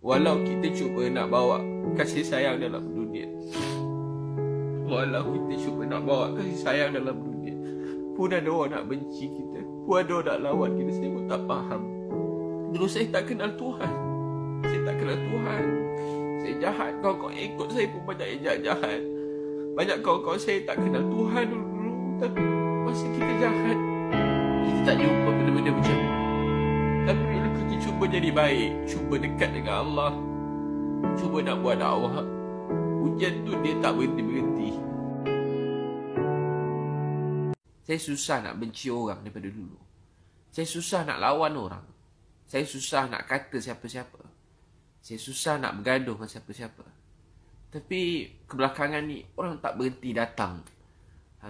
Walau kita cuba nak bawa kasih sayang dalam dunia, walau kita cuba nak bawa kasih sayang dalam dunia, pun ada orang nak benci kita, pun ada orang nak lawan kita. Saya pun tak faham. Dulu saya tak kenal Tuhan. Saya tak kenal Tuhan. Saya jahat. Kawan-kawan ikut saya pun banyak yang jahat-jahat. Banyak kawan-kawan saya tak kenal Tuhan dulu. Tapi masa kita jahat, kita tak jumpa benda-benda macam ni. Tapi bila kita cuba jadi baik, cuba dekat dengan Allah, cuba nak buat dakwah, hujan tu dia tak berhenti-berhenti. Saya susah nak benci orang daripada dulu. Saya susah nak lawan orang. Saya susah nak kata siapa-siapa. Saya susah nak bergaduh dengan siapa-siapa. Tapi kebelakangan ni orang tak berhenti datang.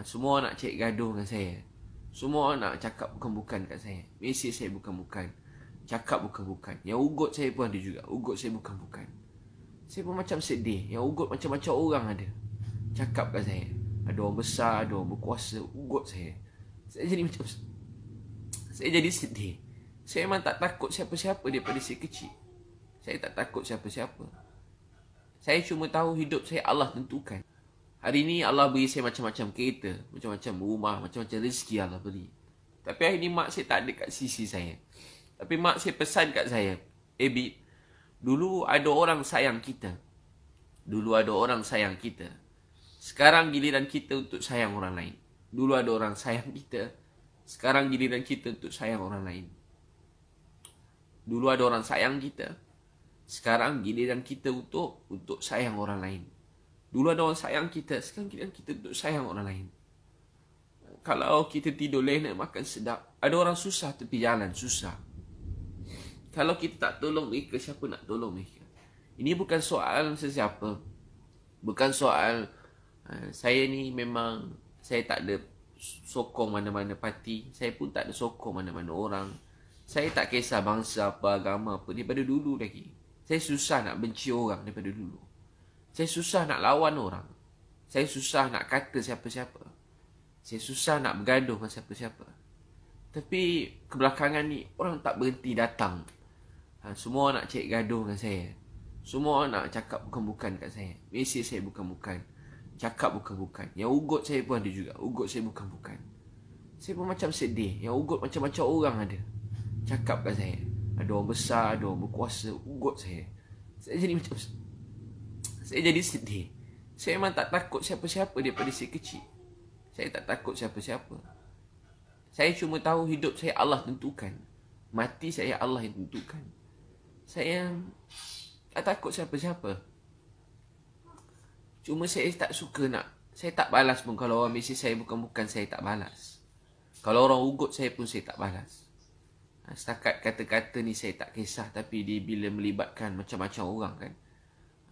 Semua nak cek gaduh dengan saya. Semua nak cakap bukan-bukan kat saya. Mesej saya bukan-bukan, cakap bukan-bukan. Yang ugut saya pun ada juga. Ugut saya bukan-bukan. Saya pun macam sedih. Yang ugut macam-macam orang ada. Cakap kat saya. Ada orang besar, ada orang berkuasa. Ugut saya. Saya jadi sedih. Saya memang tak takut siapa-siapa daripada saya kecil. Saya tak takut siapa-siapa. Saya cuma tahu hidup saya Allah tentukan. Hari ni Allah beri saya macam-macam kereta, macam-macam rumah, macam-macam rezeki Allah beri. Tapi hari ni mak saya tak ada kat sisi saya. Tapi mak saya pesan kat saya, Bit, dulu ada orang sayang kita. Dulu ada orang sayang kita. Sekarang giliran kita untuk sayang orang lain. Dulu ada orang sayang kita. Sekarang giliran kita untuk sayang orang lain. Dulu ada orang sayang kita. Sekarang giliran kita untuk sayang orang lain. Dulu ada orang sayang kita. Sekarang giliran kita untuk sayang orang lain. Kalau kita tidur lena makan sedap, ada orang susah tepi jalan, susah. Kalau kita tak tolong mereka, siapa nak tolong mereka? Ini bukan soal sesiapa. Bukan soal saya ni memang saya tak ada sokong mana-mana parti. Saya pun tak ada sokong mana-mana orang. Saya tak kisah bangsa apa, agama apa. Daripada dulu lagi. Saya susah nak benci orang daripada dulu. Saya susah nak lawan orang. Saya susah nak kata siapa-siapa. Saya susah nak bergaduh dengan siapa-siapa. Tapi kebelakangan ni orang tak berhenti datang. Semua nak cek gaduh dengan saya. Semua nak cakap bukan-bukan kat saya. Mesej saya bukan-bukan, cakap bukan-bukan. Yang ugut saya pun ada juga. Ugut saya bukan-bukan. Saya pun macam sedih. Yang ugut macam-macam orang ada. Cakap kat saya. Ada orang besar, ada orang berkuasa. Ugut saya. Saya jadi sedih. Saya memang tak takut siapa-siapa daripada saya kecil. Saya tak takut siapa-siapa. Saya cuma tahu hidup saya Allah tentukan. Mati saya Allah yang tentukan. Saya tak takut siapa-siapa. Cuma saya tak suka nak. Saya tak balas pun. Kalau orang mesej saya bukan-bukan, saya tak balas. Kalau orang ugut saya pun saya tak balas. Setakat kata-kata ni saya tak kisah. Tapi dia bila melibatkan macam-macam orang kan,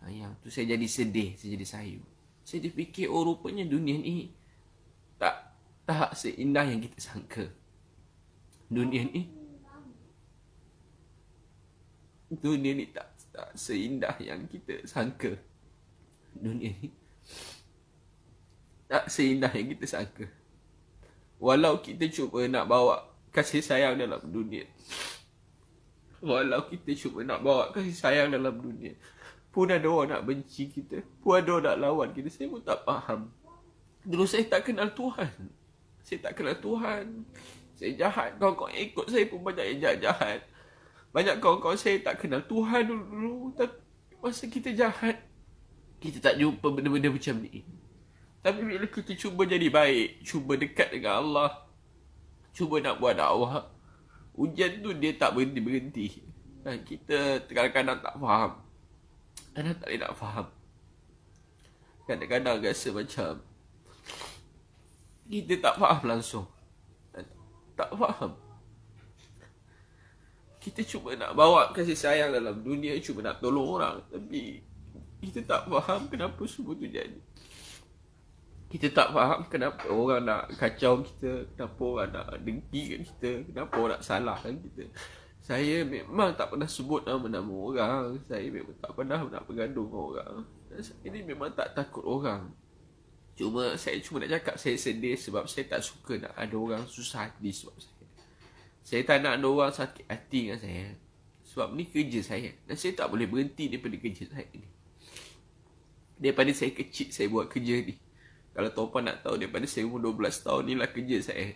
yang tu saya jadi sedih. Saya jadi sayu. Saya terfikir, oh rupanya dunia ni tak seindah yang kita sangka. Dunia ni tak seindah yang kita sangka. Dunia ni tak seindah yang kita sangka. Walau kita cuba nak bawa kasih sayang dalam dunia, walau kita cuba nak bawa kasih sayang dalam dunia, pun ada orang nak benci kita, pun ada orang nak lawan kita. Saya pun tak faham. Dulu saya tak kenal Tuhan. Saya tak kenal Tuhan. Saya jahat. Kawan-kawan ikut saya pun banyak yang jahat-jahat. Banyak kawan-kawan saya tak kenal Tuhan dulu. Tapi masa kita jahat, kita tak jumpa benda-benda macam ni. Tapi bila kita cuba jadi baik, cuba dekat dengan Allah, cuba nak buat dakwah, hujan tu dia tak berhenti-berhenti. Dan kita kadang-kadang tak faham. Kadang tak boleh nak faham. Kadang-kadang rasa macam kita tak faham langsung. Tak faham. Kita cuba nak bawa kasih sayang dalam dunia, cuba nak tolong orang. Tapi kita tak faham kenapa semua tu jadi. Kita tak faham kenapa orang nak kacau kita, kenapa orang nak dengkikan kita, kenapa orang nak salahkan kita. Saya memang tak pernah sebut nama-nama orang. Saya memang tak pernah nak bergaduh dengan orang. Saya ni memang tak takut orang. Saya cuma nak cakap saya sedih sebab saya tak suka nak ada orang susah hati sebab saya. Saya tak nak ada orang sakit hati dengan saya. Sebab ni kerja saya. Dan saya tak boleh berhenti daripada kerja saya ni. Daripada saya kecil saya buat kerja ni. Kalau tuan-puan nak tahu, daripada saya umur 12 tahun ni lah kerja saya.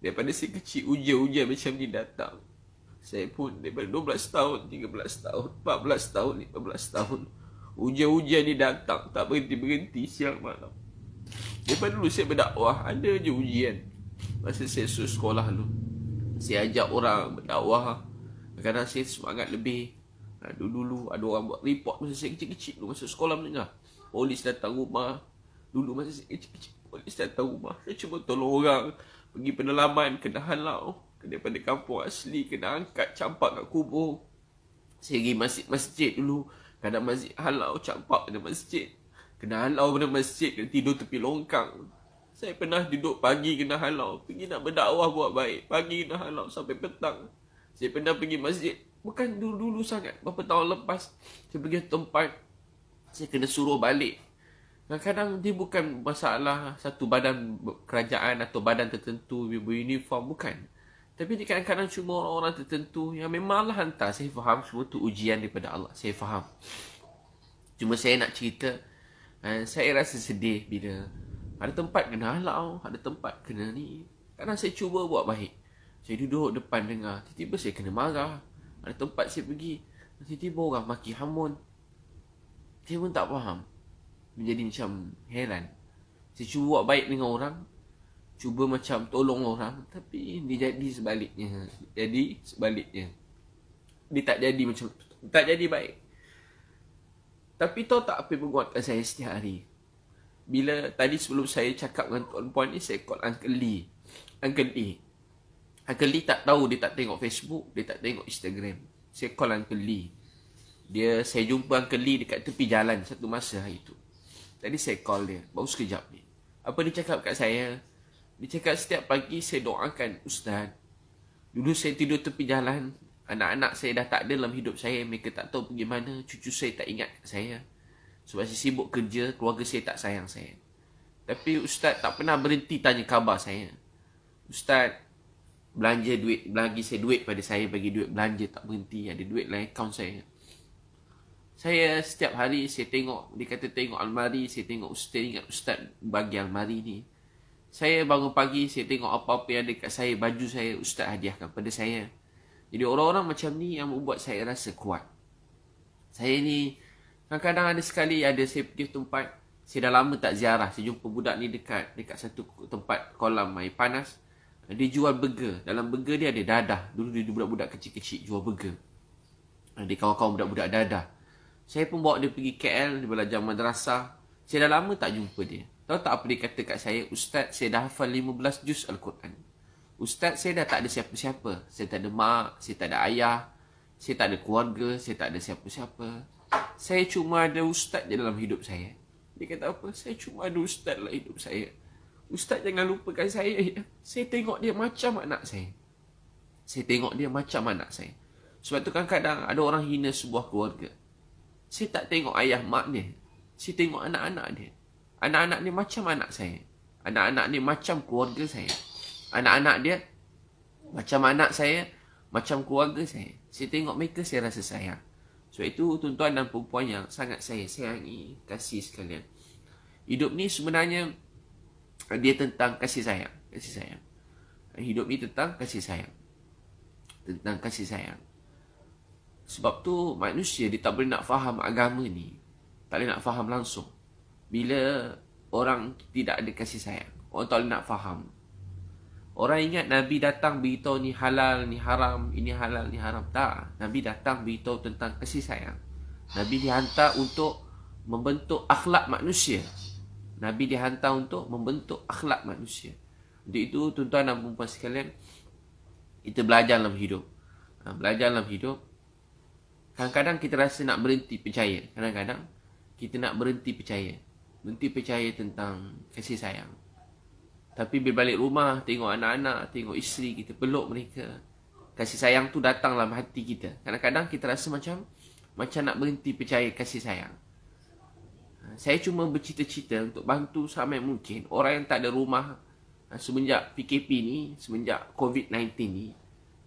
Daripada saya kecil, ujian-ujian macam ni datang. Saya pun daripada 12 tahun, 13 tahun, 14 tahun, 15 tahun. Ujian-ujian ni datang, tak berhenti-berhenti siang malam. Daripada dulu saya berdakwah, ada je ujian. Masa saya sekolah dulu, saya ajak orang berdakwah. Kadang-kadang saya semangat lebih. Dulu ada orang buat report masa saya kecil-kecil dulu, masa sekolah menengah. Polis datang rumah. Dulu masa saya kecil-kecil, polis datang rumah. Saya cuba tolong orang pergi pendalaman, kena halau. Daripada kampung asli, kena angkat, campak kat kubur. Saya pergi masjid dulu. Kadang masjid halau, campak pada masjid. Kena halau pada masjid, kena tidur tepi longkang. Saya pernah duduk pagi kena halau. Pergi nak berdakwah buat baik. Pagi kena halau sampai petang. Saya pernah pergi masjid. Bukan dulu-dulu sangat. Berapa tahun lepas. Saya pergi tempat. Saya kena suruh balik. Kadang-kadang dia bukan masalah satu badan kerajaan atau badan tertentu beruniform. Bukan. Tapi ni kadang-kadang cuma orang-orang tertentu yang memanglah hantar. Saya faham semua tu ujian daripada Allah. Saya faham. Cuma saya nak cerita. Saya rasa sedih bila ada tempat kena halau. Ada tempat kena ni. Kadang saya cuba buat baik. Saya duduk depan dengar. Tiba-tiba saya kena marah. Ada tempat saya pergi. Tiba-tiba orang maki hamun. Saya pun tak faham. Menjadi macam heran. Saya cuba buat baik dengan orang. Cuba macam tolong orang. Tapi dia jadi sebaliknya. Dia tak jadi macam tu. Tak jadi baik. Tapi tahu tak apa yang menguatkan saya setiap hari? Bila tadi sebelum saya cakap dengan tuan-puan ni, saya call Uncle Lee. Uncle Lee tak tahu, dia tak tengok Facebook, dia tak tengok Instagram. Saya call Uncle Lee. Saya jumpa Uncle Lee dekat tepi jalan satu masa hari tu. Tadi saya call dia, baru sekejap ni. Apa dia cakap kat saya? Dia cakap setiap pagi saya doakan Ustaz. Dulu saya tidur tepi jalan. Anak-anak saya dah tak ada dalam hidup saya. Mereka tak tahu pergi mana. Cucu saya tak ingat kat saya. Sebab saya sibuk kerja, keluarga saya tak sayang saya. Tapi Ustaz tak pernah berhenti tanya khabar saya. Ustaz belanja duit, bagi saya duit pada saya, bagi duit belanja tak berhenti. Ada duit dalam akaun saya. Saya setiap hari saya tengok, dia kata tengok almari, saya tengok Ustaz, ingat Ustaz bagi almari ni. Saya bangun pagi, saya tengok apa-apa yang ada kat saya, baju saya, Ustaz hadiahkan pada saya. Jadi orang-orang macam ni yang membuat saya rasa kuat. Saya ni, kadang-kadang ada sekali, saya pergi tempat, saya dah lama tak ziarah. Saya jumpa budak ni dekat satu tempat kolam air panas. Dia jual burger. Dalam burger dia ada dadah. Dulu dia budak-budak kecil-kecil jual burger. Dia kawan-kawan budak-budak dadah. Saya pun bawa dia pergi KL, dia belajar madrasah. Saya dah lama tak jumpa dia. Tahu tak apa dia kata kat saya? Ustaz, saya dah hafal 15 juz Al-Quran. Ustaz, saya dah tak ada siapa-siapa. Saya tak ada mak, saya tak ada ayah. Saya tak ada keluarga, saya tak ada siapa-siapa. Saya cuma ada Ustaz je dalam hidup saya. Dia kata apa? Saya cuma ada Ustaz dalam hidup saya. Ustaz jangan lupakan saya ya. Saya tengok dia macam anak saya. Saya tengok dia macam anak saya. Sebab tu kadang-kadang ada orang hina sebuah keluarga. Saya tak tengok ayah mak dia. Saya tengok anak-anak dia. Anak-anak dia macam anak saya. Anak-anak dia macam keluarga saya. Anak-anak dia macam anak saya, macam keluarga saya. Saya tengok mereka, saya rasa sayang. Sebab itu tuan-tuan dan perempuan yang sangat saya sayangi, kasih sekalian. Hidup ni sebenarnya dia tentang kasih sayang. Kasih sayang. Hidup ni tentang kasih sayang. Tentang kasih sayang. Sebab tu manusia dia tak boleh nak faham agama ni. Tak boleh nak faham langsung. Bila orang tidak ada kasih sayang, orang tak boleh nak faham. Orang ingat Nabi datang beritahu ni halal, ni haram, ini halal, ni haram. Tak. Nabi datang beritahu tentang kasih sayang. Nabi dihantar untuk membentuk akhlak manusia. Nabi dihantar untuk membentuk akhlak manusia. Untuk itu, tuan-tuan dan perempuan sekalian, kita belajar dalam hidup. Belajar dalam hidup. Kadang-kadang kita rasa nak berhenti percaya. Kadang-kadang kita nak berhenti percaya. Berhenti percaya tentang kasih sayang. Tapi bila balik rumah, tengok anak-anak, tengok isteri, kita peluk mereka. Kasih sayang tu datang dalam hati kita. Kadang-kadang kita rasa macam nak berhenti percaya kasih sayang. Saya cuma bercita-cita untuk bantu samai mungkin orang yang tak ada rumah semenjak PKP ni, semenjak COVID-19 ni.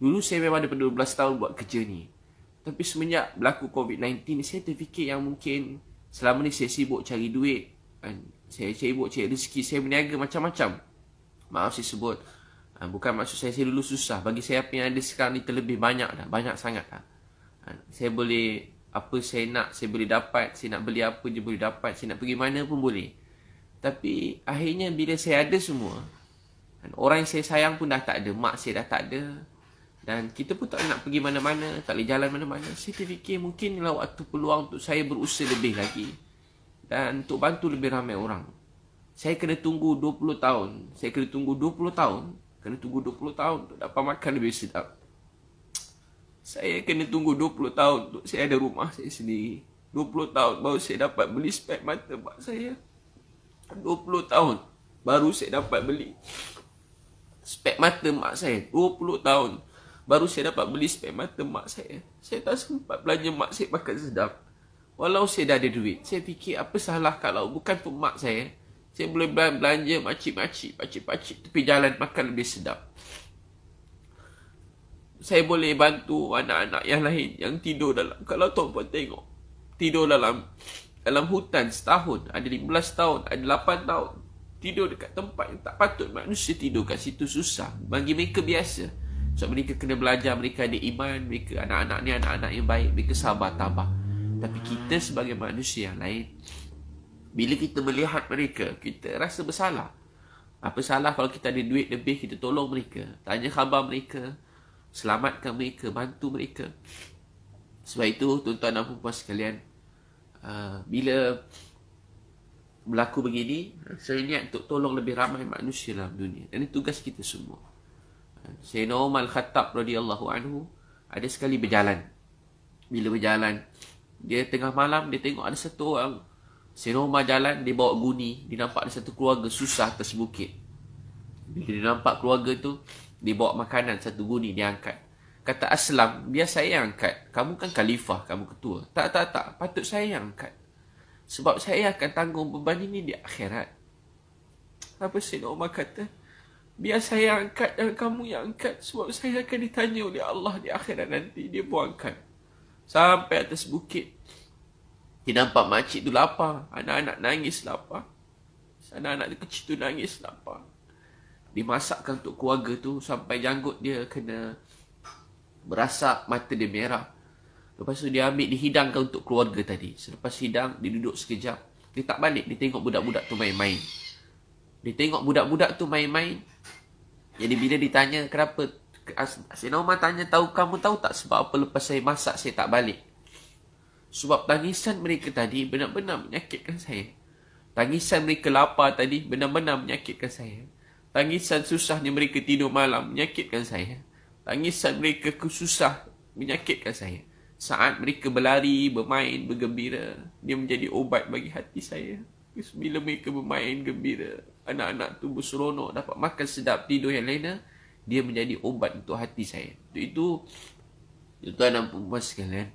Dulu saya memang daripada 12 tahun buat kerja ni. Tapi semenjak berlaku COVID-19 ni, saya terfikir yang mungkin selama ni saya sibuk cari duit, saya sibuk cari rezeki, saya berniaga macam-macam. Maaf saya sebut, bukan maksud saya dulu susah. Bagi saya apa yang ada sekarang ni terlebih banyak dah, banyak sangat dah. Saya boleh, apa saya nak, saya boleh dapat. Saya nak beli apa je boleh dapat. Saya nak pergi mana pun boleh. Tapi akhirnya bila saya ada semua, orang yang saya sayang pun dah tak ada, mak saya dah tak ada, dan kita pun tak nak pergi mana-mana, tak boleh jalan mana-mana. Saya terfikir mungkin inilah waktu peluang untuk saya berusaha lebih lagi dan untuk bantu lebih ramai orang. Saya kena tunggu 20 tahun. Saya kena tunggu 20 tahun. Kena tunggu 20 tahun untuk dapat makan lebih sedap. Saya kena tunggu 20 tahun untuk saya ada rumah saya sendiri. 20 tahun baru saya dapat beli spek mata mak saya. 20 tahun baru saya dapat beli spek mata mak saya. 20 tahun baru saya dapat beli spek mata mak saya. Saya tak sempat belanja mak saya makan sedap. Walau saya dah ada duit. Saya fikir apa salah kalau bukan pun mak saya boleh belanja makcik-makcik, pakcik-pakcik tepi jalan makan lebih sedap. Saya boleh bantu anak-anak yang lain yang tidur dalam, kalau tuan-puan tengok, tidur dalam hutan setahun, ada 15 tahun, ada 8 tahun, tidur dekat tempat yang tak patut manusia tidur kat situ, susah. Bagi mereka biasa. Sebab mereka kena belajar, mereka ada iman, mereka anak-anak ni anak-anak yang baik, mereka sabar tabah. Tapi kita sebagai manusia yang lain, bila kita melihat mereka, kita rasa bersalah. Apa salah kalau kita ada duit lebih, kita tolong mereka, tanya khabar mereka, selamatkan mereka, bantu mereka. Sebab itu tuan-tuan dan puan sekalian, bila berlaku begini, saya niat untuk tolong lebih ramai manusia dalam dunia. Dan ini tugas kita semua. Sayyidina Umar Al-Khattab radhiyallahu anhu ada sekali berjalan. Bila berjalan, dia tengah malam, dia tengok ada satu orang. Sayyidina Umar jalan, dia bawa guni. Dia nampak ada satu keluarga susah atas bukit. Bila dia nampak keluarga tu, dia bawa makanan, satu guni dia angkat. Kata Aslam, biar saya yang angkat. Kamu kan khalifah, kamu ketua. Tak, patut saya yang angkat. Sebab saya akan tanggung beban ini di akhirat. Apa Sayyidina Umar kata? Biar saya angkat dan kamu yang angkat. Sebab saya akan ditanya oleh Allah di akhirat nanti. Dia pun angkat. Sampai atas bukit. Dia nampak makcik tu lapar. Anak-anak nangis lapar. Anak-anak kecil tu nangis lapar. Dimasakkan untuk keluarga tu sampai janggut dia kena berasak, mata dia merah. Lepas tu dia ambil, dihidangkan untuk keluarga tadi. Selepas hidang, dia duduk sekejap. Dia tak balik, dia tengok budak-budak tu main-main. Dia tengok budak-budak tu main-main. Jadi bila ditanya kenapa, Sayyidina Umar tanya, kamu tahu tak sebab apa lepas saya masak saya tak balik? Sebab tangisan mereka tadi benar-benar menyakitkan saya. Tangisan mereka lapar tadi benar-benar menyakitkan saya. Tangisan susahnya mereka tidur malam menyakitkan saya. Tangisan mereka susah menyakitkan saya. Saat mereka berlari, bermain, bergembira, dia menjadi obat bagi hati saya. Bila mereka bermain gembira, anak-anak tu berseronok, dapat makan sedap, tidur yang lena, dia menjadi obat untuk hati saya. Untuk itu, tuan-tuan dan puan sekalian,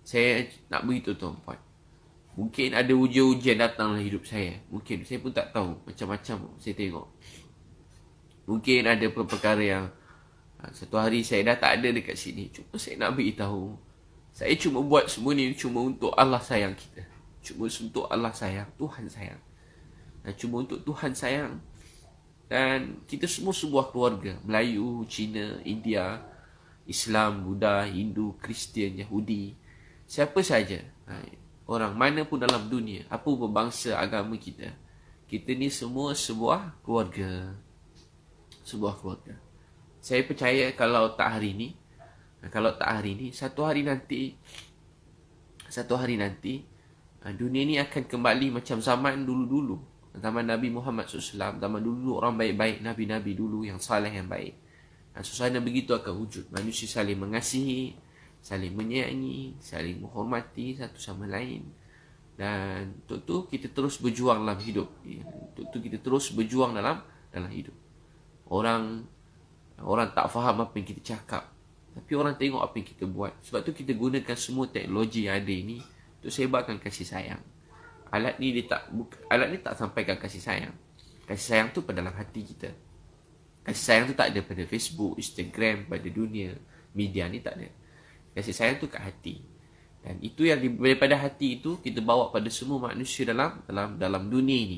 saya nak beritahu tuan-puan, mungkin ada ujian-ujian datang dalam hidup saya. Mungkin, saya pun tak tahu, macam-macam saya tengok. Mungkin ada perkara yang satu hari saya dah tak ada dekat sini. Cuma saya nak beritahu, saya cuma buat semua ni cuma untuk Allah sayang kita. Cuma untuk Allah sayang, Tuhan sayang. Dan cuma untuk Tuhan sayang. Dan kita semua sebuah keluarga. Melayu, Cina, India, Islam, Buddha, Hindu, Kristian, Yahudi. Siapa saja. Orang mana pun dalam dunia. Apa pun bangsa, agama kita. Kita ni semua sebuah keluarga. Sebuah keluarga. Saya percaya kalau tak hari ni, satu hari nanti, dunia ni akan kembali macam zaman dulu-dulu. Zaman Nabi Muhammad SAW. Zaman dulu orang baik-baik, Nabi-Nabi dulu yang saleh, yang baik. Dan suasana begitu akan wujud. Manusia saling mengasihi, saling menyayangi, saling menghormati satu sama lain. Dan untuk tu kita terus berjuang dalam hidup. Dalam hidup. Orang tak faham apa yang kita cakap. Tapi orang tengok apa yang kita buat. Sebab tu kita gunakan semua teknologi yang ada ini untuk sebarkan kasih sayang. Alat ni tak sampaikan kasih sayang. Kasih sayang tu pada dalam hati kita. Kasih sayang tu tak ada pada Facebook, Instagram, pada dunia media ni, tak ada. Kasih sayang tu kat hati. Dan itu yang daripada hati itu kita bawa pada semua manusia dalam dunia ini.